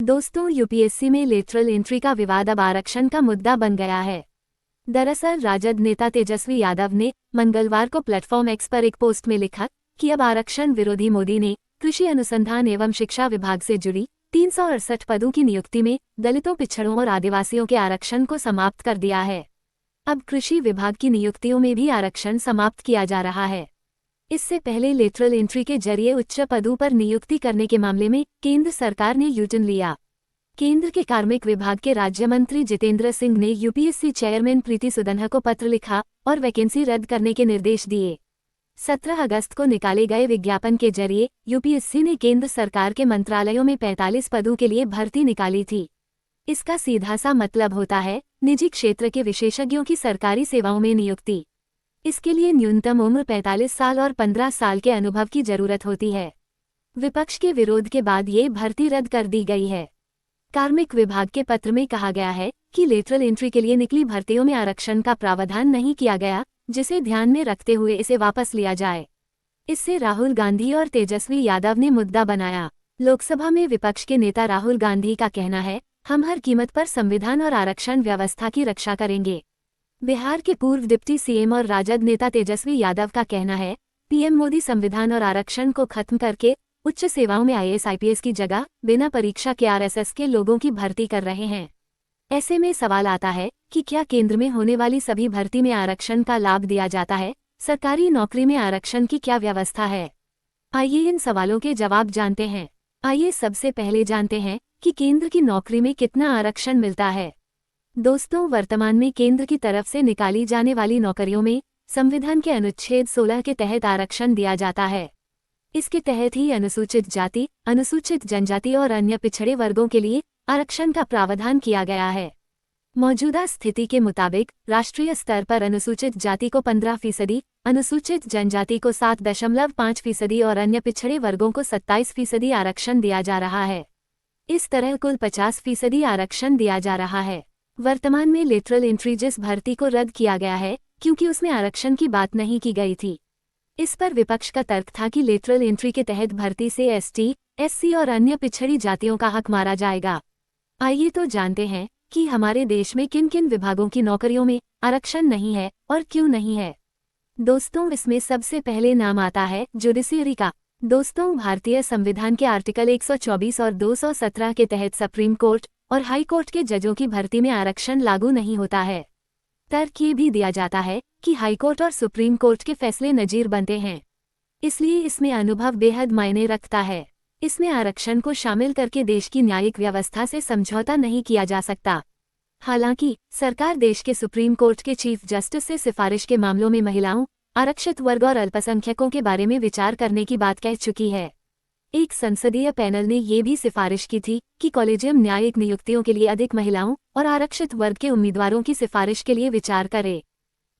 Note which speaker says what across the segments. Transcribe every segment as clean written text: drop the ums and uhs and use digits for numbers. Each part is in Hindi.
Speaker 1: दोस्तों, यूपीएससी में लेटरल एंट्री का विवाद अब आरक्षण का मुद्दा बन गया है। दरअसल राजद नेता तेजस्वी यादव ने मंगलवार को प्लेटफॉर्म एक्स पर एक पोस्ट में लिखा कि अब आरक्षण विरोधी मोदी ने कृषि अनुसंधान एवं शिक्षा विभाग से जुड़ी 368 पदों की नियुक्ति में दलितों, पिछड़ों और आदिवासियों के आरक्षण को समाप्त कर दिया है। अब कृषि विभाग की नियुक्तियों में भी आरक्षण समाप्त किया जा रहा है। इससे पहले लेटरल एंट्री के जरिए उच्च पदों पर नियुक्ति करने के मामले में केंद्र सरकार ने यू टर्न लिया। केंद्र के कार्मिक विभाग के राज्य मंत्री जितेंद्र सिंह ने यूपीएससी चेयरमैन प्रीति सुदन को पत्र लिखा और वैकेंसी रद्द करने के निर्देश दिए। 17 अगस्त को निकाले गए विज्ञापन के जरिए यूपीएससी ने केंद्र सरकार के मंत्रालयों में 45 पदों के लिए भर्ती निकाली थी। इसका सीधा सा मतलब होता है निजी क्षेत्र के विशेषज्ञों की सरकारी सेवाओं में नियुक्ति। इसके लिए न्यूनतम उम्र 45 साल और 15 साल के अनुभव की जरूरत होती है। विपक्ष के विरोध के बाद ये भर्ती रद्द कर दी गई है। कार्मिक विभाग के पत्र में कहा गया है कि लेटरल एंट्री के लिए निकली भर्तियों में आरक्षण का प्रावधान नहीं किया गया, जिसे ध्यान में रखते हुए इसे वापस लिया जाए। इससे राहुल गांधी और तेजस्वी यादव ने मुद्दा बनाया। लोकसभा में विपक्ष के नेता राहुल गांधी का कहना है, हम हर कीमत पर संविधान और आरक्षण व्यवस्था की रक्षा करेंगे। बिहार के पूर्व डिप्टी सीएम और राजद नेता तेजस्वी यादव का कहना है, पीएम मोदी संविधान और आरक्षण को खत्म करके उच्च सेवाओं में आईएएस आईपीएस की जगह बिना परीक्षा के आरएसएस के लोगों की भर्ती कर रहे हैं। ऐसे में सवाल आता है कि क्या केंद्र में होने वाली सभी भर्ती में आरक्षण का लाभ दिया जाता है? सरकारी नौकरी में आरक्षण की क्या व्यवस्था है? आइए इन सवालों के जवाब जानते हैं। आइए सबसे पहले जानते हैं कि केंद्र की नौकरी में कितना आरक्षण मिलता है। दोस्तों, वर्तमान में केंद्र की तरफ से निकाली जाने वाली नौकरियों में संविधान के अनुच्छेद 16 के तहत आरक्षण दिया जाता है। इसके तहत ही अनुसूचित जाति, अनुसूचित जनजाति और अन्य पिछड़े वर्गों के लिए आरक्षण का प्रावधान किया गया है। मौजूदा स्थिति के मुताबिक राष्ट्रीय स्तर पर अनुसूचित जाति को 15%, अनुसूचित जनजाति को 7.5% और अन्य पिछड़े वर्गों को 27% आरक्षण दिया जा रहा है। इस तरह कुल 50% आरक्षण दिया जा रहा है। वर्तमान में लेटरल एंट्री जिस भर्ती को रद्द किया गया है क्योंकि उसमें आरक्षण की बात नहीं की गई थी। इस पर विपक्ष का तर्क था कि लेटरल एंट्री के तहत भर्ती से एसटी, एससी और अन्य पिछड़ी जातियों का हक मारा जाएगा। आइए तो जानते हैं कि हमारे देश में किन किन विभागों की नौकरियों में आरक्षण नहीं है और क्यों नहीं है। दोस्तों, इसमें सबसे पहले नाम आता है जुडिशियरी का। दोस्तों, भारतीय संविधान के आर्टिकल 124 और 217 के तहत सुप्रीम कोर्ट और हाई कोर्ट के जजों की भर्ती में आरक्षण लागू नहीं होता है। तर्क ये भी दिया जाता है कि हाई कोर्ट और सुप्रीम कोर्ट के फैसले नजीर बनते हैं, इसलिए इसमें अनुभव बेहद मायने रखता है। इसमें आरक्षण को शामिल करके देश की न्यायिक व्यवस्था से समझौता नहीं किया जा सकता। हालांकि सरकार देश के सुप्रीम कोर्ट के चीफ जस्टिस से सिफारिश के मामलों में महिलाओं, आरक्षित वर्ग और अल्पसंख्यकों के बारे में विचार करने की बात कह चुकी है। एक संसदीय पैनल ने ये भी सिफारिश की थी कि कॉलेजियम न्यायिक नियुक्तियों के लिए अधिक महिलाओं और आरक्षित वर्ग के उम्मीदवारों की सिफारिश के लिए विचार करे।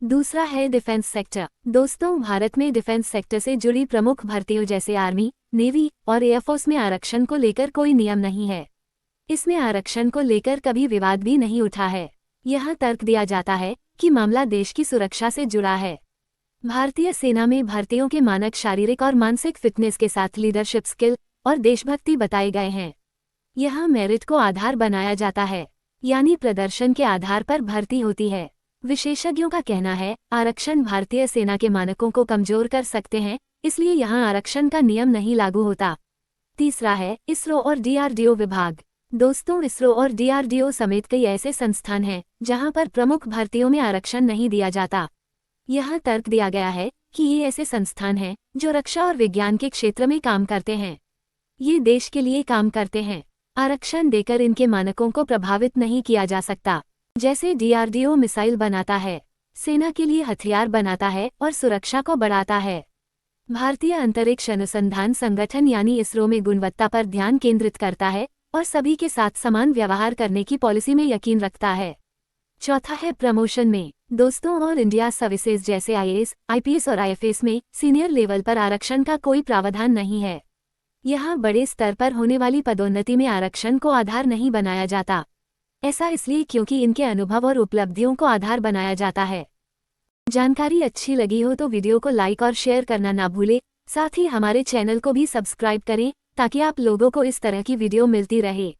Speaker 1: दूसरा है डिफेंस सेक्टर। दोस्तों, भारत में डिफेंस सेक्टर से जुड़ी प्रमुख भर्तियों जैसे आर्मी, नेवी और एयरफोर्स में आरक्षण को लेकर कोई नियम नहीं है। इसमें आरक्षण को लेकर कभी विवाद भी नहीं उठा है। यहाँ तर्क दिया जाता है कि मामला देश की सुरक्षा से जुड़ा है। भारतीय सेना में भर्तियों के मानक शारीरिक और मानसिक फिटनेस के साथ लीडरशिप स्किल और देशभक्ति बताए गए हैं। यहाँ मेरिट को आधार बनाया जाता है, यानी प्रदर्शन के आधार पर भर्ती होती है। विशेषज्ञों का कहना है आरक्षण भारतीय सेना के मानकों को कमजोर कर सकते हैं, इसलिए यहाँ आरक्षण का नियम नहीं लागू होता। तीसरा है इसरो और डीआरडीओ विभाग। दोस्तों, इसरो और डीआरडीओ समेत कई ऐसे संस्थान हैं जहाँ पर प्रमुख भर्तियों में आरक्षण नहीं दिया जाता। यहाँ तर्क दिया गया है कि ये ऐसे संस्थान हैं जो रक्षा और विज्ञान के क्षेत्र में काम करते हैं। ये देश के लिए काम करते हैं। आरक्षण देकर इनके मानकों को प्रभावित नहीं किया जा सकता। जैसे डीआरडीओ मिसाइल बनाता है, सेना के लिए हथियार बनाता है और सुरक्षा को बढ़ाता है। भारतीय अंतरिक्ष अनुसंधान संगठन यानी इसरो में गुणवत्ता पर ध्यान केंद्रित करता है और सभी के साथ समान व्यवहार करने की पॉलिसी में यकीन रखता है। चौथा है प्रमोशन में। दोस्तों, ऑल इंडिया सर्विसेज जैसे आईएएस, आईपीएस और आईएफएस में सीनियर लेवल पर आरक्षण का कोई प्रावधान नहीं है। यहाँ बड़े स्तर पर होने वाली पदोन्नति में आरक्षण को आधार नहीं बनाया जाता। ऐसा इसलिए क्योंकि इनके अनुभव और उपलब्धियों को आधार बनाया जाता है। जानकारी अच्छी लगी हो तो वीडियो को लाइक और शेयर करना ना भूलें। साथ ही हमारे चैनल को भी सब्सक्राइब करें ताकि आप लोगों को इस तरह की वीडियो मिलती रहे।